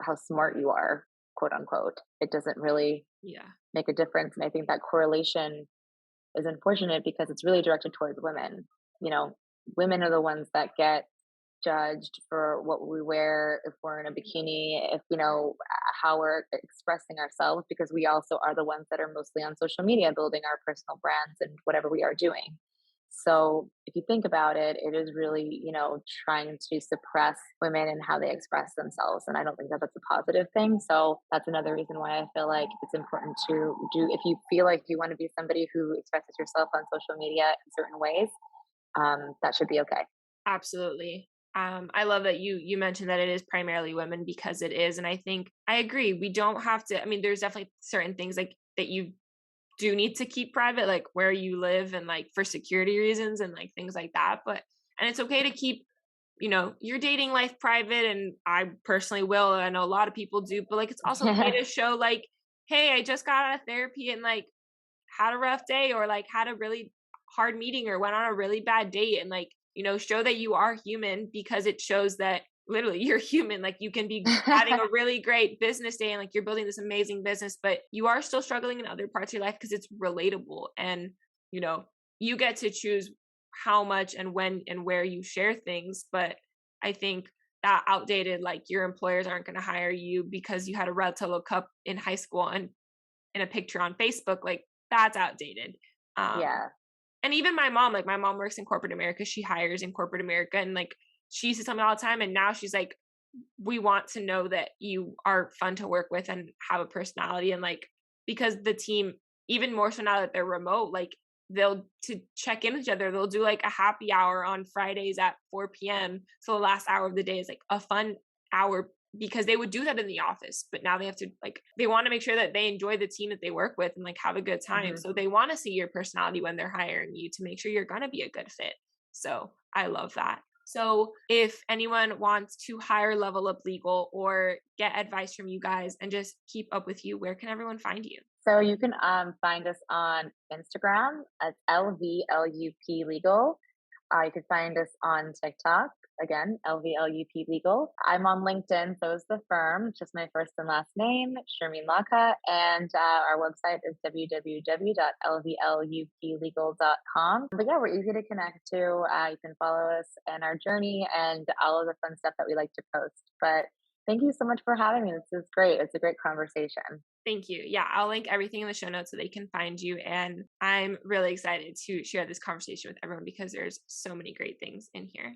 [SPEAKER 2] how smart you are, quote unquote. It doesn't really
[SPEAKER 3] Yeah.
[SPEAKER 2] make a difference. And I think that correlation is unfortunate because it's really directed towards women. You know, Women are the ones that get judged for what we wear, if we're in a bikini, if, how we're expressing ourselves, because we also are the ones that are mostly on social media building our personal brands and whatever we are doing. So if you think about it, it is really, trying to suppress women and how they express themselves. And I don't think that that's a positive thing. So that's another reason why I feel like it's important to do, if you feel like you want to be somebody who expresses yourself on social media in certain ways, that should be okay.
[SPEAKER 3] Absolutely. I love that you mentioned that it is primarily women because it is, and I think I agree. We don't have to. I mean, there's definitely certain things like that you do need to keep private, like where you live and like for security reasons and like things like that. But and it's okay to keep your dating life private. And I personally will. I know a lot of people do, but like it's also okay to show like, hey, I just got out of therapy and like had a rough day or like had a really hard meeting or went on a really bad date and like show that you are human because it shows that literally you're human. Like you can be having a really great business day and like you're building this amazing business, but you are still struggling in other parts of your life because it's relatable. And you know you get to choose how much and when and where you share things. But I think that outdated, like your employers aren't going to hire you because you had a red solo cup in high school and in a picture on Facebook, like that's outdated. um
[SPEAKER 2] Yeah.
[SPEAKER 3] and even my mom, like my mom works in corporate America. She hires in corporate America. And like she used to tell me all the time. And now she's like, we want to know that you are fun to work with and have a personality. And like, because the team, even more so now that they're remote, like they'll to check in with each other, they'll do like a happy hour on Fridays at 4 p.m. So the last hour of the day is like a fun hour because they would do that in the office, but now they have to like they want to make sure that they enjoy the team that they work with and like have a good time.
[SPEAKER 2] Hmm.
[SPEAKER 3] So they want to see your personality when they're hiring you to make sure you're going to be a good fit. So I love that. So if anyone wants to hire Level Up Legal or get advice from you guys and just keep up with you, where can everyone find you?
[SPEAKER 2] So you can find us on Instagram at LVLUP Legal. You can find us on TikTok, again, LVLUP Legal. I'm on LinkedIn, so is the firm, just my first and last name, Shermin Laka. And our website is www.lvluplegal.com. But yeah, we're easy to connect to. You can follow us and our journey and all of the fun stuff that we like to post. But thank you so much for having me. This is great. It's a great conversation.
[SPEAKER 3] Thank you. Yeah, I'll link everything in the show notes so they can find you. And I'm really excited to share this conversation with everyone because there's so many great things in here.